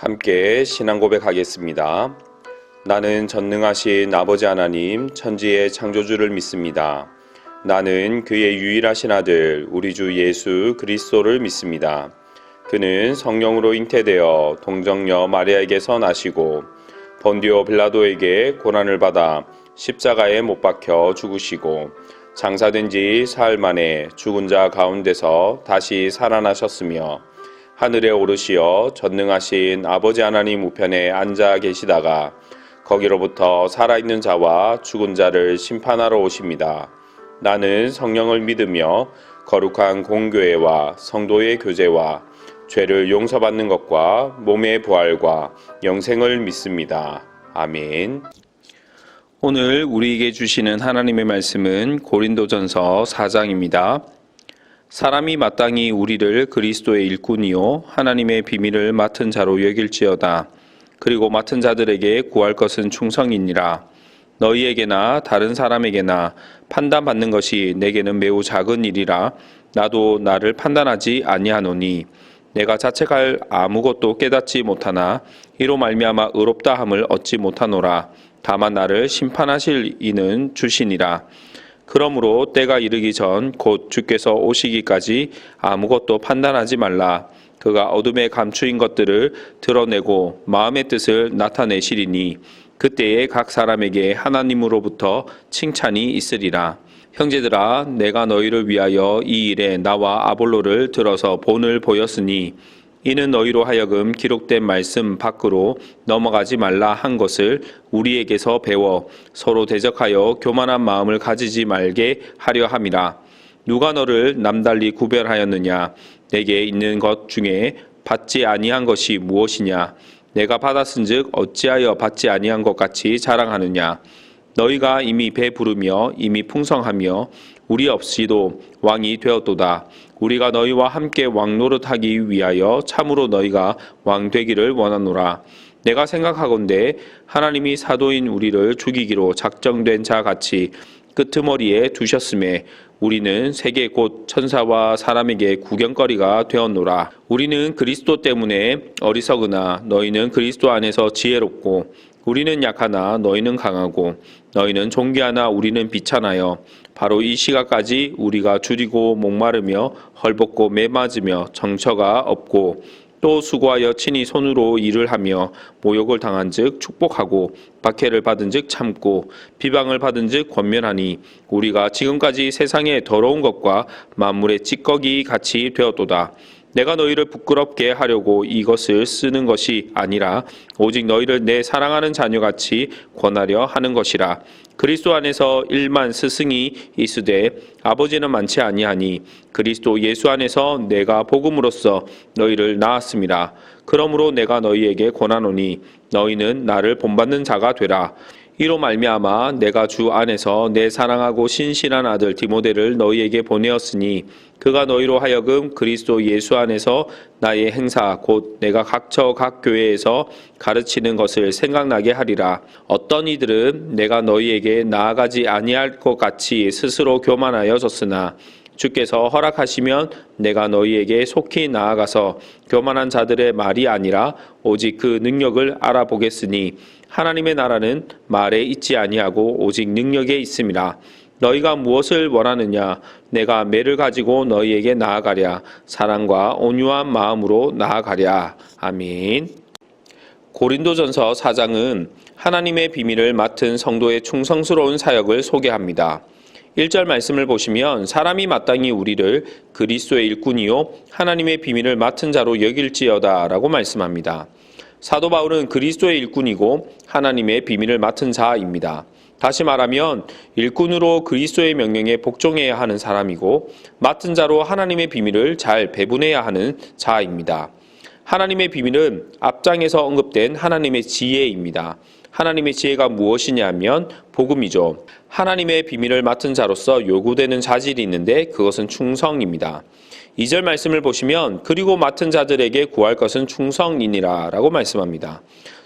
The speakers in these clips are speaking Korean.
함께 신앙 고백하겠습니다. 나는 전능하신 아버지 하나님 천지의 창조주를 믿습니다. 나는 그의 유일하신 아들 우리 주 예수 그리스도를 믿습니다. 그는 성령으로 잉태되어 동정녀 마리아에게서 나시고 본디오 빌라도에게 고난을 받아 십자가에 못 박혀 죽으시고 장사된 지 사흘 만에 죽은 자 가운데서 다시 살아나셨으며 하늘에 오르시어 전능하신 아버지 하나님 우편에 앉아 계시다가 거기로부터 살아있는 자와 죽은 자를 심판하러 오십니다. 나는 성령을 믿으며 거룩한 공교회와 성도의 교제와 죄를 용서받는 것과 몸의 부활과 영생을 믿습니다. 아멘. 오늘 우리에게 주시는 하나님의 말씀은 고린도전서 4장입니다. 사람이 마땅히 우리를 그리스도의 일꾼이요 하나님의 비밀을 맡은 자로 여길지어다. 그리고 맡은 자들에게 구할 것은 충성이니라. 너희에게나 다른 사람에게나 판단받는 것이 내게는 매우 작은 일이라. 나도 나를 판단하지 아니하노니 내가 자책할 아무것도 깨닫지 못하나 이로 말미암아 의롭다 함을 얻지 못하노라. 다만 나를 심판하실 이는 주시니라. 그러므로 때가 이르기 전 곧 주께서 오시기까지 아무것도 판단하지 말라. 그가 어둠에 감추인 것들을 드러내고 마음의 뜻을 나타내시리니 그때에 각 사람에게 하나님으로부터 칭찬이 있으리라. 형제들아, 내가 너희를 위하여 이 일에 나와 아볼로를 들어서 본을 보였으니 이는 너희로 하여금 기록된 말씀 밖으로 넘어가지 말라 한 것을 우리에게서 배워 서로 대적하여 교만한 마음을 가지지 말게 하려 함이라. 누가 너를 남달리 구별하였느냐? 내게 있는 것 중에 받지 아니한 것이 무엇이냐? 내가 받았은즉 어찌하여 받지 아니한 것 같이 자랑하느냐? 너희가 이미 배부르며 이미 풍성하며 우리 없이도 왕이 되었도다. 우리가 너희와 함께 왕노릇하기 위하여 참으로 너희가 왕 되기를 원하노라. 내가 생각하건대 하나님이 사도인 우리를 죽이기로 작정된 자 같이 끄트머리에 두셨음에 우리는 세계 곧 천사와 사람에게 구경거리가 되었노라. 우리는 그리스도 때문에 어리석으나 너희는 그리스도 안에서 지혜롭고 우리는 약하나 너희는 강하고 너희는 존귀하나 우리는 비천하여 바로 이 시각까지 우리가 줄이고 목마르며 헐벗고 매맞으며 정처가 없고 또 수고하여 친히 손으로 일을 하며 모욕을 당한즉 축복하고 박해를 받은즉 참고 비방을 받은즉 권면하니 우리가 지금까지 세상의 더러운 것과 만물의 찌꺼기 같이 되었도다. 내가 너희를 부끄럽게 하려고 이것을 쓰는 것이 아니라 오직 너희를 내 사랑하는 자녀같이 권하려 하는 것이라. 그리스도 안에서 1만 스승이 있으되 아버지는 많지 아니하니 그리스도 예수 안에서 내가 복음으로써 너희를 낳았음이라. 그러므로 내가 너희에게 권하노니 너희는 나를 본받는 자가 되라. 이로 말미암아 내가 주 안에서 내 사랑하고 신실한 아들 디모데를 너희에게 보내었으니 그가 너희로 하여금 그리스도 예수 안에서 나의 행사 곧 내가 각처 각 교회에서 가르치는 것을 생각나게 하리라. 어떤 이들은 내가 너희에게 나아가지 아니할 것 같이 스스로 교만하여졌으나 주께서 허락하시면 내가 너희에게 속히 나아가서 교만한 자들의 말이 아니라 오직 그 능력을 알아보겠으니 하나님의 나라는 말에 있지 아니하고 오직 능력에 있음이라. 너희가 무엇을 원하느냐? 내가 매를 가지고 너희에게 나아가랴. 사랑과 온유한 마음으로 나아가랴. 아멘. 고린도전서 4장은 하나님의 비밀을 맡은 성도의 충성스러운 사역을 소개합니다. 1절 말씀을 보시면 사람이 마땅히 우리를 그리스도의 일꾼이요 하나님의 비밀을 맡은 자로 여길지어다 라고 말씀합니다. 사도 바울은 그리스도의 일꾼이고 하나님의 비밀을 맡은 자입니다. 다시 말하면 일꾼으로 그리스도의 명령에 복종해야 하는 사람이고 맡은 자로 하나님의 비밀을 잘 배분해야 하는 자입니다. 하나님의 비밀은 앞장에서 언급된 하나님의 지혜입니다. 하나님의 지혜가 무엇이냐면 복음이죠. 하나님의 비밀을 맡은 자로서 요구되는 자질이 있는데 그것은 충성입니다. 2절 말씀을 보시면 그리고 맡은 자들에게 구할 것은 충성이니라 라고 말씀합니다.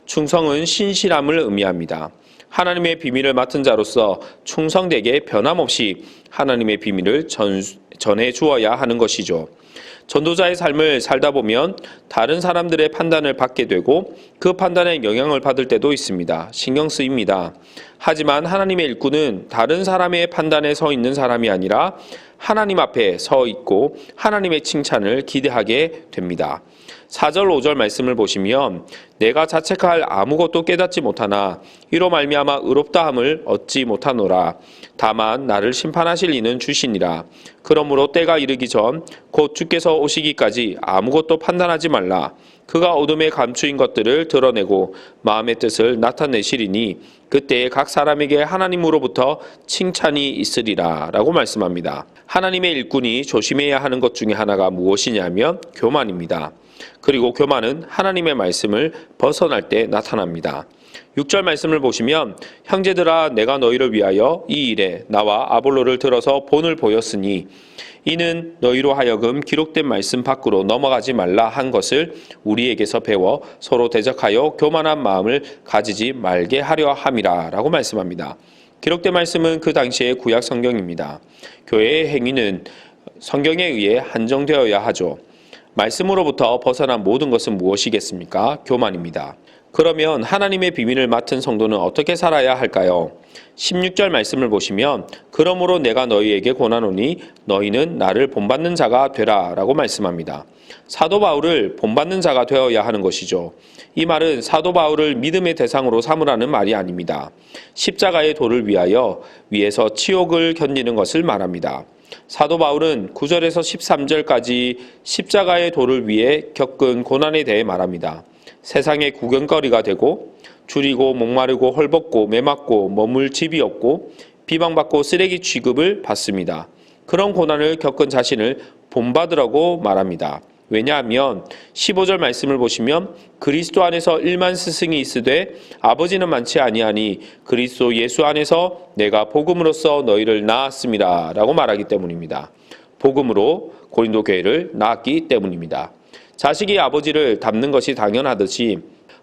충성은 신실함을 의미합니다. 하나님의 비밀을 맡은 자로서 충성되게 변함없이 하나님의 비밀을 전해 주어야 하는 것이죠. 전도자의 삶을 살다 보면 다른 사람들의 판단을 받게 되고 그 판단에 영향을 받을 때도 있습니다. 신경 쓰입니다. 하지만 하나님의 일꾼은 다른 사람의 판단에 서 있는 사람이 아니라 하나님 앞에 서 있고 하나님의 칭찬을 기대하게 됩니다. 4절 5절 말씀을 보시면 내가 자책할 아무것도 깨닫지 못하나 이로 말미암아 의롭다함을 얻지 못하노라. 다만 나를 심판하실 이는 주시니라. 그러므로 때가 이르기 전 곧 주께서 오시기까지 아무것도 판단하지 말라. 그가 어둠에 감추인 것들을 드러내고 마음의 뜻을 나타내시리니 그때에 각 사람에게 하나님으로부터 칭찬이 있으리라 라고 말씀합니다. 하나님의 일꾼이 조심해야 하는 것 중에 하나가 무엇이냐면 교만입니다. 그리고 교만은 하나님의 말씀을 벗어날 때 나타납니다. 6절 말씀을 보시면 형제들아 내가 너희를 위하여 이 일에 나와 아볼로를 들어서 본을 보였으니 이는 너희로 하여금 기록된 말씀 밖으로 넘어가지 말라 한 것을 우리에게서 배워 서로 대적하여 교만한 마음을 가지지 말게 하려 함이라 라고 말씀합니다. 기록된 말씀은 그 당시의 구약 성경입니다. 교회의 행위는 성경에 의해 한정되어야 하죠. 말씀으로부터 벗어난 모든 것은 무엇이겠습니까? 교만입니다. 그러면 하나님의 비밀을 맡은 성도는 어떻게 살아야 할까요? 16절 말씀을 보시면 그러므로 내가 너희에게 권하노니 너희는 나를 본받는 자가 되라 라고 말씀합니다. 사도 바울을 본받는 자가 되어야 하는 것이죠. 이 말은 사도 바울을 믿음의 대상으로 삼으라는 말이 아닙니다. 십자가의 도를 위하여 위에서 치욕을 견디는 것을 말합니다. 사도 바울은 9절에서 13절까지 십자가의 도를 위해 겪은 고난에 대해 말합니다. 세상의 구경거리가 되고 줄이고 목마르고 헐벗고 매맞고 머물 집이 없고 비방받고 쓰레기 취급을 받습니다. 그런 고난을 겪은 자신을 본받으라고 말합니다. 왜냐하면 15절 말씀을 보시면 그리스도 안에서 1만 스승이 있으되 아버지는 많지 아니하니 그리스도 예수 안에서 내가 복음으로써 너희를 낳았습니다 라고 말하기 때문입니다. 복음으로 고린도 교회를 낳았기 때문입니다. 자식이 아버지를 닮는 것이 당연하듯이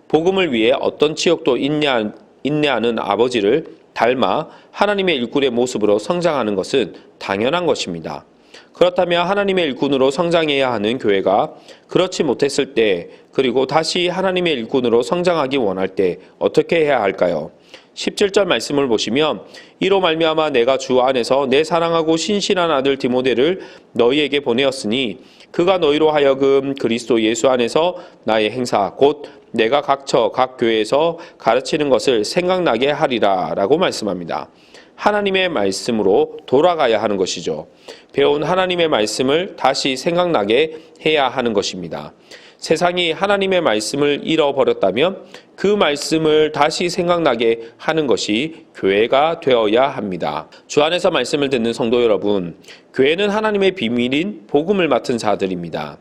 복음을 위해 어떤 치욕도 인내하는 아버지를 닮아 하나님의 일꾼의 모습으로 성장하는 것은 당연한 것입니다. 그렇다면 하나님의 일꾼으로 성장해야 하는 교회가 그렇지 못했을 때 그리고 다시 하나님의 일꾼으로 성장하기 원할 때 어떻게 해야 할까요? 17절 말씀을 보시면 이로 말미암아 내가 주 안에서 내 사랑하고 신실한 아들 디모데를 너희에게 보내었으니 그가 너희로 하여금 그리스도 예수 안에서 나의 행사 곧 내가 각처 각 교회에서 가르치는 것을 생각나게 하리라 라고 말씀합니다. 하나님의 말씀으로 돌아가야 하는 것이죠. 배운 하나님의 말씀을 다시 생각나게 해야 하는 것입니다. 세상이 하나님의 말씀을 잃어버렸다면 그 말씀을 다시 생각나게 하는 것이 교회가 되어야 합니다. 주 안에서 말씀을 듣는 성도 여러분, 교회는 하나님의 비밀인 복음을 맡은 자들입니다.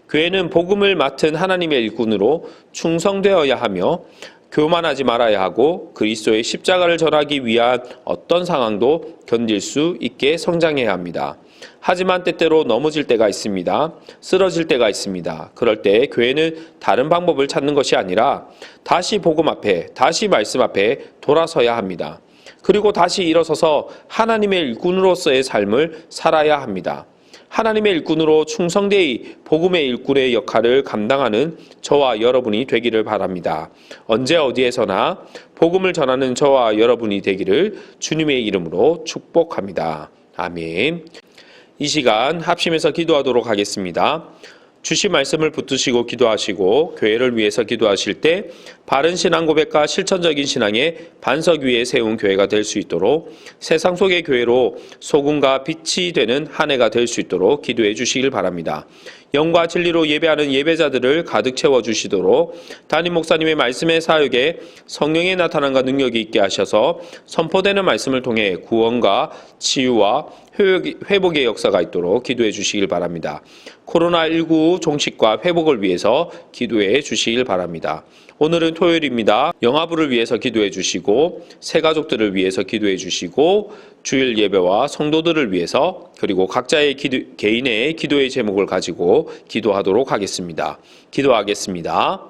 교회는 복음을 맡은 하나님의 일꾼으로 충성되어야 하며 교만하지 말아야 하고 그리스도의 십자가를 전하기 위한 어떤 상황도 견딜 수 있게 성장해야 합니다. 하지만 때때로 넘어질 때가 있습니다. 쓰러질 때가 있습니다. 그럴 때 교회는 다른 방법을 찾는 것이 아니라 다시 복음 앞에, 다시 말씀 앞에 돌아서야 합니다. 그리고 다시 일어서서 하나님의 일꾼으로서의 삶을 살아야 합니다. 하나님의 일꾼으로 충성되이 복음의 일꾼의 역할을 감당하는 저와 여러분이 되기를 바랍니다. 언제 어디에서나 복음을 전하는 저와 여러분이 되기를 주님의 이름으로 축복합니다. 아멘. 이 시간 합심해서 기도하도록 하겠습니다. 주신 말씀을 붙드시고 기도하시고 교회를 위해서 기도하실 때 바른 신앙 고백과 실천적인 신앙의 반석 위에 세운 교회가 될 수 있도록 세상 속의 교회로 소금과 빛이 되는 한 해가 될 수 있도록 기도해 주시길 바랍니다. 영과 진리로 예배하는 예배자들을 가득 채워주시도록 담임 목사님의 말씀의 사역에 성령의 나타남과 능력이 있게 하셔서 선포되는 말씀을 통해 구원과 치유와 회복의 역사가 있도록 기도해 주시길 바랍니다. 코로나19 종식과 회복을 위해서 기도해 주시길 바랍니다. 오늘은 토요일입니다. 영아부를 위해서 기도해 주시고 새 가족들을 위해서 기도해 주시고 주일 예배와 성도들을 위해서 그리고 각자의 개인의 기도의 제목을 가지고 기도하도록 하겠습니다. 기도하겠습니다.